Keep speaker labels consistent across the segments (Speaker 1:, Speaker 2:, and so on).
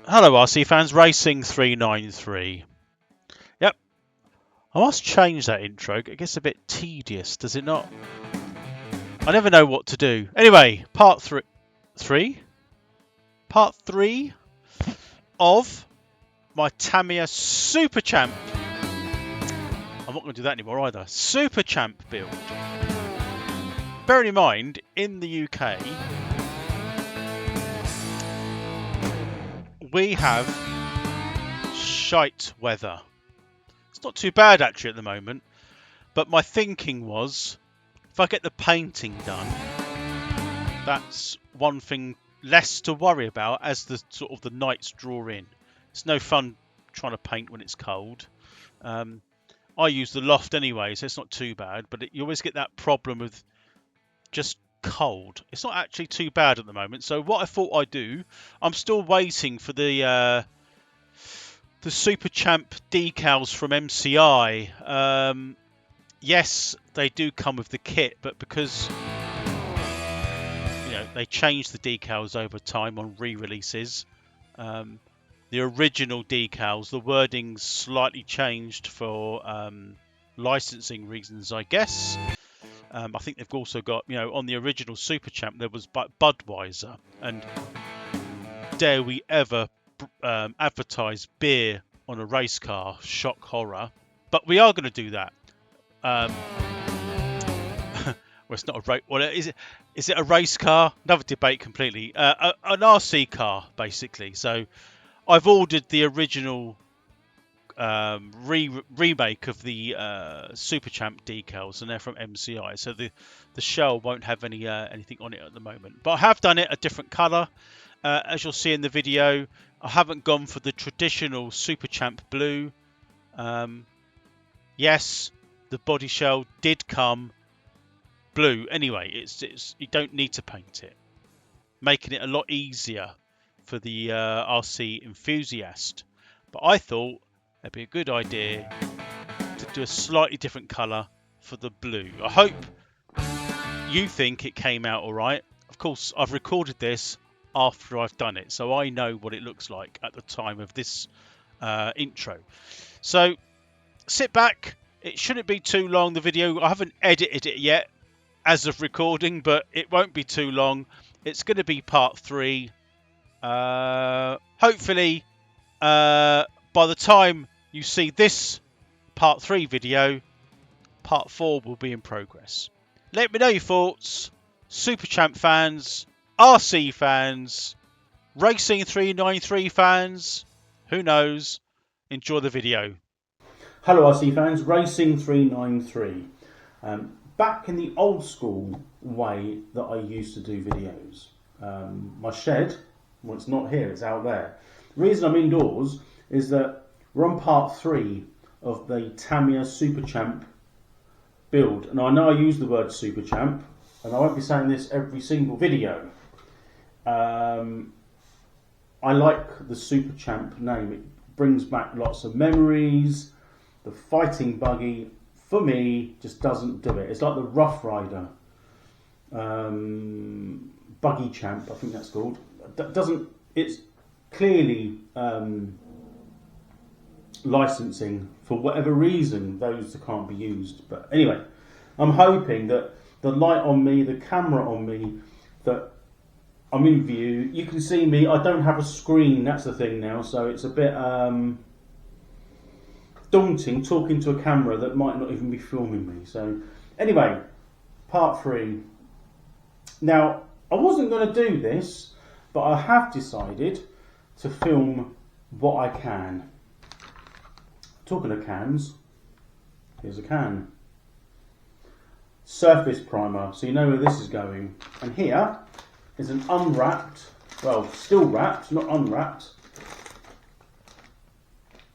Speaker 1: Hello RC fans, Racing 393. Yep, I must change that intro. It gets a bit tedious, does it not? I never know what to do. Anyway, part three of my Tamiya Super Champ. I'm not going to do that anymore either. Super Champ build. Bearing in mind, in the UK, we have shite weather. It's not too bad actually at the moment, but my thinking was, if I get the painting done, that's one thing less to worry about as the sort of the nights draw in. It's no fun trying to paint when it's cold. I use the loft anyway, so it's not too bad, but you always get that problem with just cold. It's not actually too bad at the moment. So what I thought I'd do, I'm still waiting for the Super Champ decals from MCI. Yes, they do come with the kit, but because they change the decals over time on re-releases, the original decals, the wording's slightly changed for licensing reasons, I guess. I think they've also got, on the original Super Champ there was Budweiser, and dare we ever advertise beer on a race car? Shock horror. But we are going to do that. Well, it's not a race. Well, is it? Is it a race car? Another debate completely. An RC car, basically. So, I've ordered the original remake of the Super Champ decals, and they're from MCI. So the shell won't have anything on it at the moment. But I have done it a different colour, as you'll see in the video. I haven't gone for the traditional Super Champ blue. Yes, the body shell did come blue anyway. It's you don't need to paint it, making it a lot easier for the RC enthusiast. But I thought it'd be a good idea to do a slightly different colour for the blue. I hope you think it came out alright. Of course, I've recorded this after I've done it, so I know what it looks like at the time of this intro. So sit back. It shouldn't be too long, the video. I haven't edited it yet as of recording, but it won't be too long. It's going to be part 3. Hopefully, by the time you see this part 3 video, part 4 will be in progress. Let me know your thoughts, Super Champ fans, RC fans, Racing 393 fans, who knows. Enjoy the video.
Speaker 2: Hello RC fans, Racing 393. Back in the old school way that I used to do videos. My shed, well, it's not here, it's out there. The reason I'm indoors is that we're on part 3 of the Tamiya Super Champ build. And I know I use the word Super Champ, and I won't be saying this every single video. I like the Super Champ name. It brings back lots of memories. The fighting buggy, for me, just doesn't do it. It's like the Rough Rider buggy champ, I think that's called. It's clearly licensing for whatever reason. Those that can't be used. But anyway, I'm hoping that the light on me, the camera on me, that I'm in view. You can see me. I don't have a screen. That's the thing now. So it's a bit daunting talking to a camera that might not even be filming me. So anyway, part 3. Now, I wasn't going to do this, but I have decided to film what I can. Talking of cans, here's a can. Surface primer, so you know where this is going. And here is an unwrapped, well, still wrapped, not unwrapped,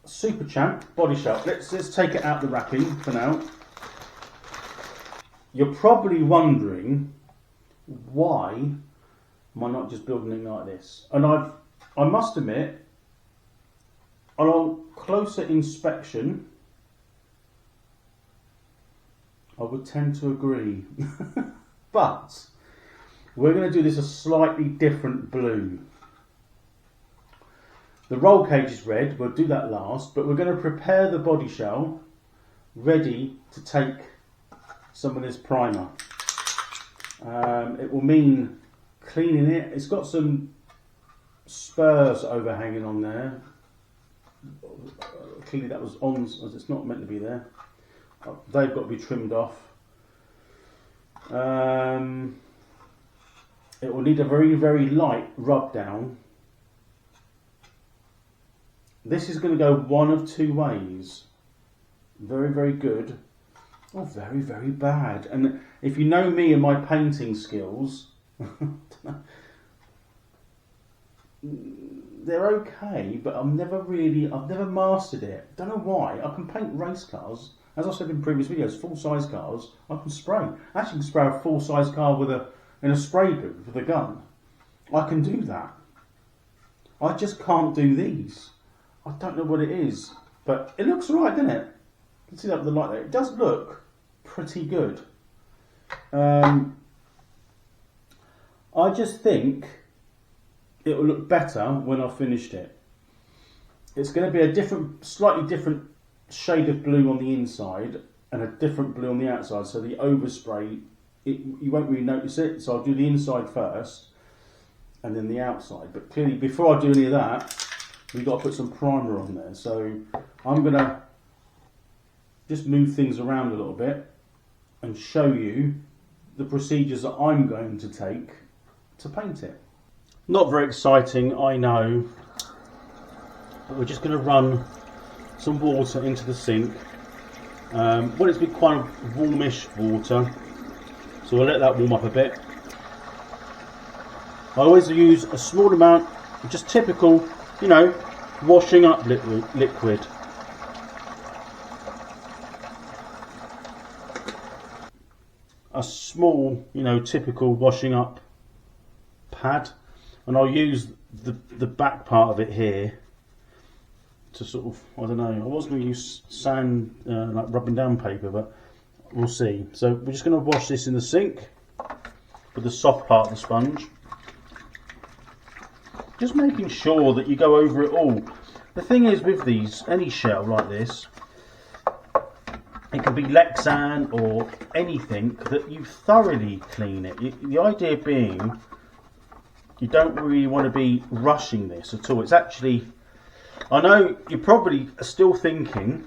Speaker 2: Super Champ body shell. Let's take it out the wrapping for now. You're probably wondering, why am I not just building it like this? And I must admit, on closer inspection, I would tend to agree. But we're going to do this a slightly different blue. The roll cage is red, we'll do that last, but we're going to prepare the body shell ready to take some of this primer. It will mean cleaning it. It's got some spurs overhanging on there. Clearly that was on, as it's not meant to be there. They've got to be trimmed off. It will need a very, very light rub down. This is going to go one of two ways. Very, very good, or very, very bad. And if you know me and my painting skills, they're okay, but I've never mastered it. Don't know why. I can paint race cars, as I said in previous videos, full-size cars. I can spray. I actually can spray a full-size car in a spray booth with a gun. I can do that. I just can't do these. I don't know what it is, but it looks alright, doesn't it? You can see that with the light there. It does look pretty good. I just think it will look better when I've finished it. It's going to be a slightly different shade of blue on the inside and a different blue on the outside. So the overspray, you won't really notice it. So I'll do the inside first and then the outside. But clearly, before I do any of that, we've got to put some primer on there. So I'm going to just move things around a little bit and show you the procedures that I'm going to take to paint it. Not very exciting, I know, but we're just going to run some water into the sink. Well, it's been quite warmish water, so we'll let that warm up a bit. I always use a small amount, just typical, you know, washing up liquid. A small, you know, typical washing up pad, and I'll use the back part of it here to sort of, I don't know, I was going to use sand, like rubbing down paper, but we'll see. So we're just going to wash this in the sink with the soft part of the sponge. Just making sure that you go over it all. The thing is with these, any shell like this, it can be Lexan or anything, that you thoroughly clean it. The idea being, you don't really want to be rushing this at all. It's actually, I know you're probably still thinking,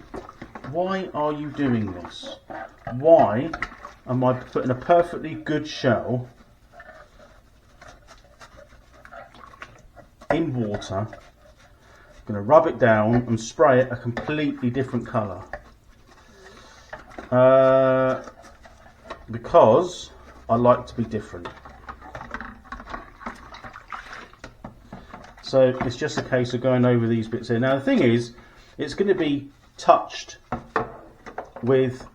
Speaker 2: why are you doing this? Why am I putting a perfectly good shell in water, going to rub it down and spray it a completely different colour? Because I like to be different. So it's just a case of going over these bits here. Now the thing is, it's going to be touched with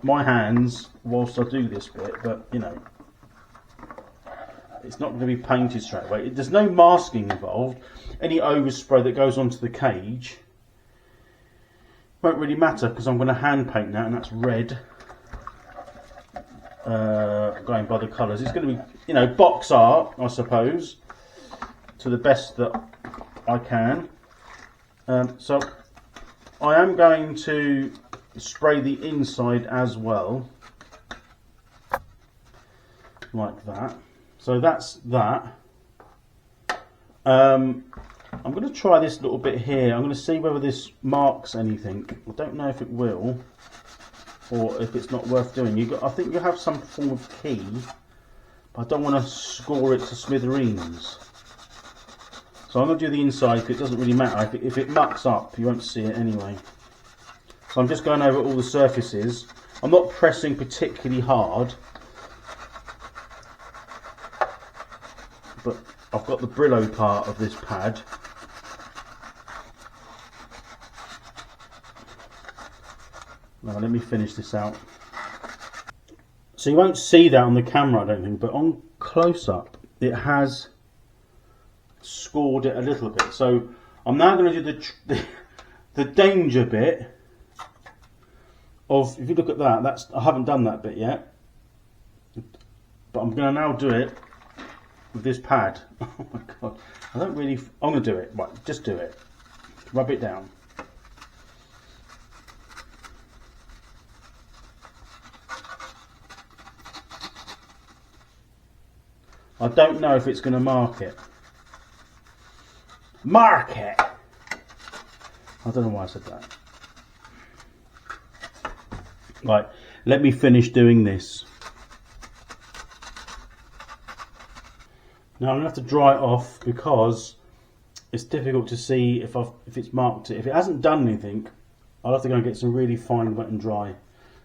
Speaker 2: my hands whilst I do this bit, but you know, it's not going to be painted straight away. There's no masking involved. Any overspray that goes onto the cage won't really matter, because I'm going to hand paint that, and that's red. Going by the colours, it's going to be, you know, box art, I suppose, to the best that I can. So I am going to spray the inside as well, like that. So that's that. I'm going to try this little bit here. I'm going to see whether this marks anything. I don't know if it will, or if it's not worth doing. I think you have some form of key, but I don't want to score it to smithereens. So I'm going to do the inside, because it doesn't really matter. If it mucks up, you won't see it anyway. So I'm just going over all the surfaces. I'm not pressing particularly hard, but I've got the Brillo part of this pad. Now let me finish this out. So you won't see that on the camera, I don't think, but on close-up it has scored it a little bit. So I'm now going to do the danger bit of, if you look at that, I haven't done that bit yet, but I'm going to now do it with this pad. Oh my god, I don't really. I'm going to do it. Right, just do it. Rub it down. I don't know if it's going to mark it. Mark it! I don't know why I said that. Right, let me finish doing this. Now I'm going to have to dry it off because it's difficult to see if it's marked it. If it hasn't done anything, I'll have to go and get some really fine wet and dry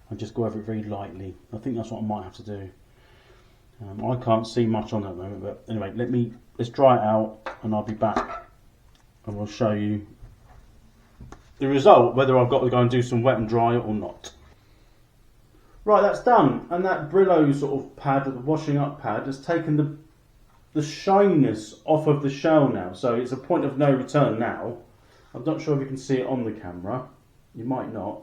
Speaker 2: and just go over it very lightly. I think that's what I might have to do. I can't see much on that moment, but anyway, let's dry it out and I'll be back and we'll show you the result, whether I've got to go and do some wet and dry or not. Right, that's done, and that Brillo sort of pad, or the washing up pad, has taken the shininess off of the shell now, so it's a point of no return now. I'm not sure if you can see it on the camera, you might not,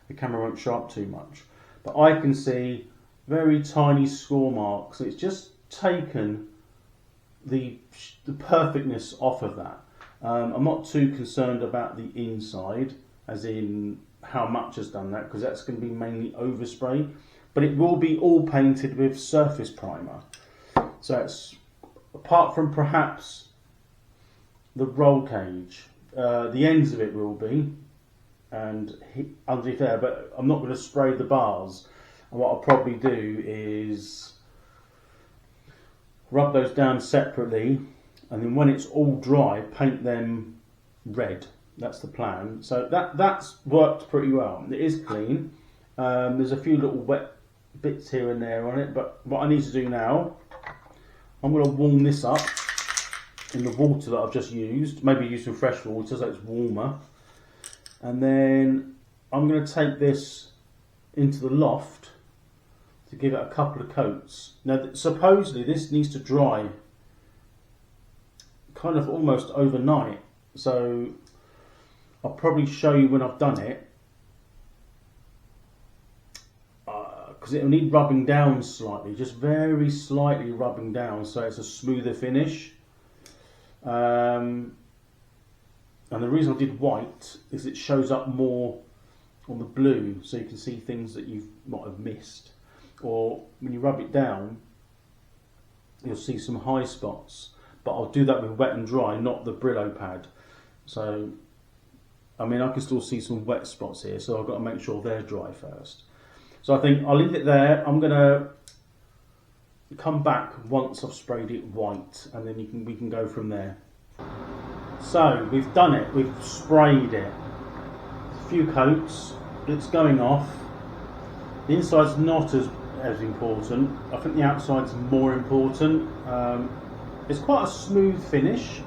Speaker 2: the camera won't show up too much, but I can see very tiny score marks. It's just taken the perfectness off of that. I'm not too concerned about the inside, as in how much has done that, because that's going to be mainly overspray, but it will be all painted with surface primer. So it's, apart from perhaps the roll cage, the ends of it will be, and underneath there, but I'm not going to spray the bars. And what I'll probably do is rub those down separately, and then when it's all dry, paint them red. That's the plan. So that's worked pretty well. It is clean. There's a few little wet bits here and there on it, but what I need to do now, I'm going to warm this up in the water that I've just used. Maybe use some fresh water so it's warmer. And then I'm going to take this into the loft to give it a couple of coats. Now, supposedly this needs to dry kind of almost overnight. So I'll probably show you when I've done it, because it'll need rubbing down slightly, just very slightly rubbing down, so it's a smoother finish. And the reason I did white is it shows up more on the blue, so you can see things that you might have missed. Or when you rub it down, you'll see some high spots. But I'll do that with wet and dry, not the Brillo pad. So, I mean, I can still see some wet spots here, so I've got to make sure they're dry first. So I think I'll leave it there. I'm going to come back once I've sprayed it white, and then we can go from there. So we've done it. We've sprayed it. A few coats. It's going off. The inside's not as important. I think the outside's more important. It's quite a smooth finish.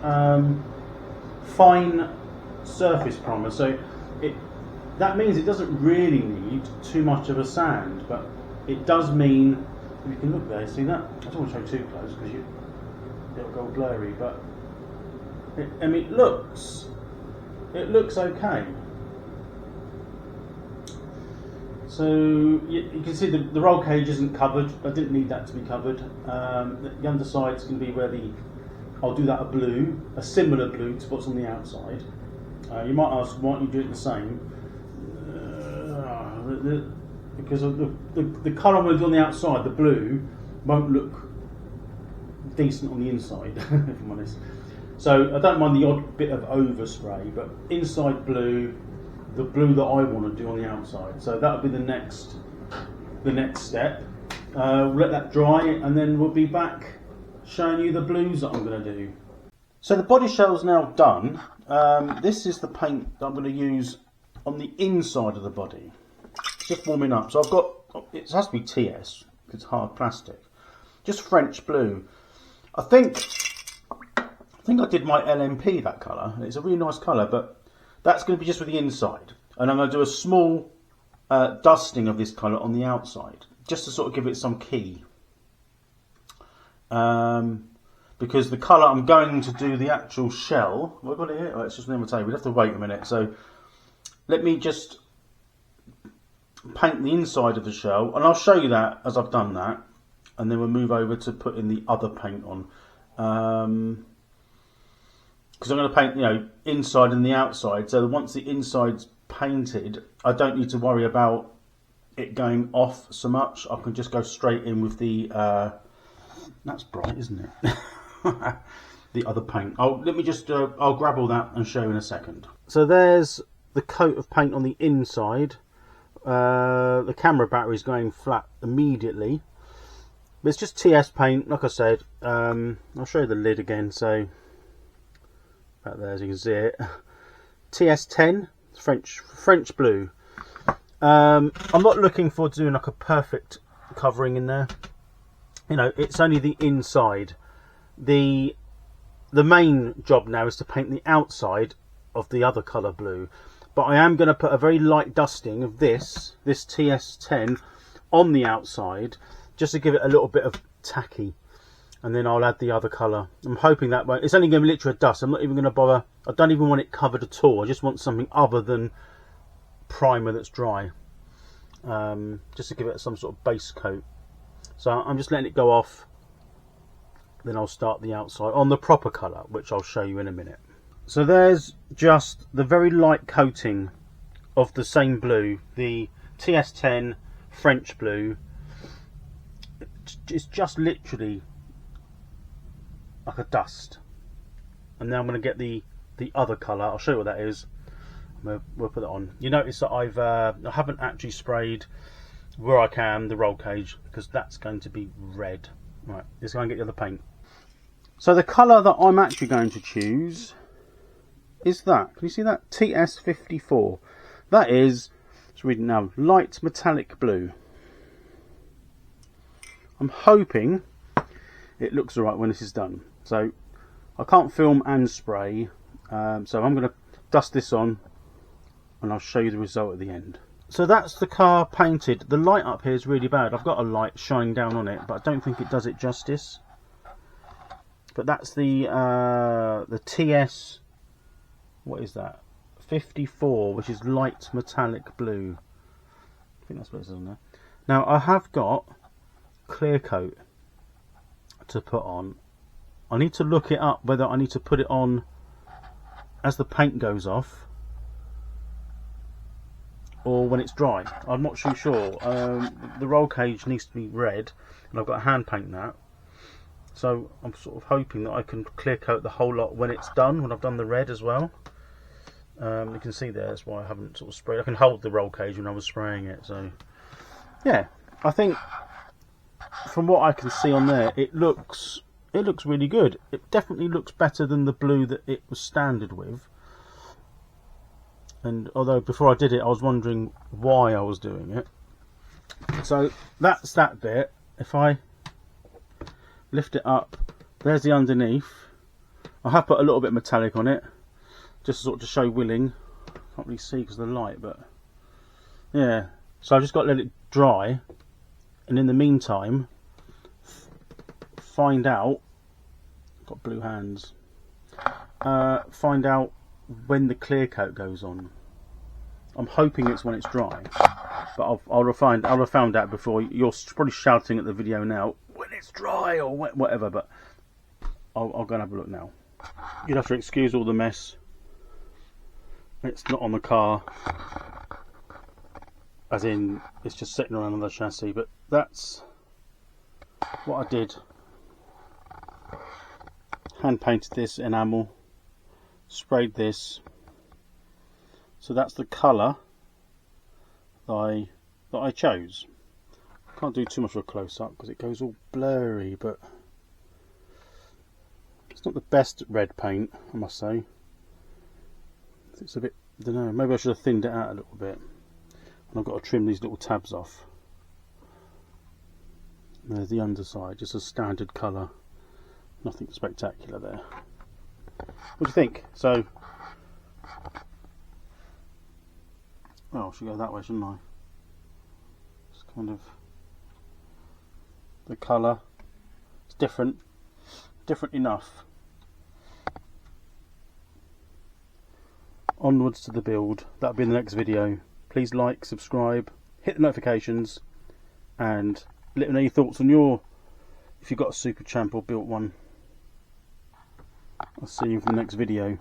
Speaker 2: Fine surface primer, so that means it doesn't really need too much of a sand, but it does mean, if you can look there, see that? I don't want to show too close because it'll go blurry, but I mean, it looks okay. So you can see the roll cage isn't covered. I didn't need that to be covered. The underside's going to be where I'll do that a similar blue to what's on the outside. You might ask, why don't you do it the same? Because of the colour I'm going to do on the outside, the blue, won't look decent on the inside, if I'm honest. So I don't mind the odd bit of overspray, but inside blue, the blue that I want to do on the outside. So that'll be the next step. We'll let that dry, and then we'll be back showing you the blues that I'm going to do. So the body shell's now done. This is the paint that I'm going to use on the inside of the body. It's just warming up. So I've got, it has to be TS, because it's hard plastic. Just French blue. I think I did my LMP that colour. It's a really nice colour, but that's going to be just for the inside. And I'm going to do a small dusting of this colour on the outside, just to sort of give it some key. Because the colour I'm going to do the actual shell, have I got it here? Oh, it's just on the table. We'll have to wait a minute. So let me just paint the inside of the shell, and I'll show you that as I've done that. and then we'll move over to putting the other paint on. Because I'm going to paint, inside and the outside. So once the inside's painted, I don't need to worry about it going off so much. I can just go straight in with the. That's bright, isn't it? The other paint. Let me just. I'll grab all that and show you in a second. So there's the coat of paint on the inside. The camera battery is going flat immediately. But it's just TS paint, like I said. I'll show you the lid again. So. Right there, as you can see it. TS10, French blue. I'm not looking forward to doing like a perfect covering in there. It's only the inside. The main job now is to paint the outside of the other colour blue. But I am going to put a very light dusting of this TS10 on the outside, just to give it a little bit of tacky. And then I'll add the other colour. I'm hoping that won't. It's only going to be literally a dust. I'm not even going to bother. I don't even want it covered at all. I just want something other than primer that's dry. Just to give it some sort of base coat. So I'm just letting it go off. Then I'll start the outside on the proper colour, which I'll show you in a minute. So there's just the very light coating of the same blue. The TS10 French blue. It's just literally like a dust. And then I'm going to get the other colour. I'll show you what that is. We'll put it on. You notice that I haven't actually sprayed where I can the roll cage, because that's going to be red. Right, let's go and get the other paint. So the colour that I'm actually going to choose is that. Can you see that? TS54. That is, let's read it now, light metallic blue. I'm hoping it looks alright when this is done. So I can't film and spray, so I'm going to dust this on and I'll show you the result at the end. So that's the car painted. The light up here is really bad. I've got a light shining down on it, but I don't think it does it justice. But that's the TS, what is that? 54, which is light metallic blue. I think that's what it says on there. Now I have got clear coat to put on. I need to look it up whether I need to put it on as the paint goes off or when it's dry. I'm not too sure. The roll cage needs to be red and I've got a hand paint that, so I'm sort of hoping that I can clear coat the whole lot when it's done, when I've done the red as well. You can see there, that's why I haven't sort of sprayed. I can hold the roll cage when I was spraying it. So yeah, I think from what I can see on there, it looks really good. It definitely looks better than the blue that it was standard with. And although before I did it I was wondering why I was doing it. So that's that bit. If I lift it up, there's the underneath. I have put a little bit metallic on it, just sort of to show willing. Can't really see because of the light, but yeah. So I've just got to let it dry, and in the meantime find out, got blue hands, find out when the clear coat goes on. I'm hoping it's when it's dry, but I'll have found out before. You're probably shouting at the video now, when it's dry or whatever, but I'll go and have a look now. You'd have to excuse all the mess. It's not on the car, as in it's just sitting around on the chassis, but that's what I did. Hand painted this enamel, sprayed this, so that's the colour that I chose. Can't do too much of a close up because it goes all blurry, but it's not the best red paint, I must say. It's a bit, I don't know, maybe I should have thinned it out a little bit. And I've got to trim these little tabs off. There's the underside, just a standard colour. Nothing spectacular there. What do you think? So, well, I should go that way, shouldn't I? It's kind of the colour. It's different enough. Onwards to the build. That'll be in the next video. Please like, subscribe, hit the notifications, and let me know your thoughts on your if you've got a Super Champ or built one. I'll see you for the next video.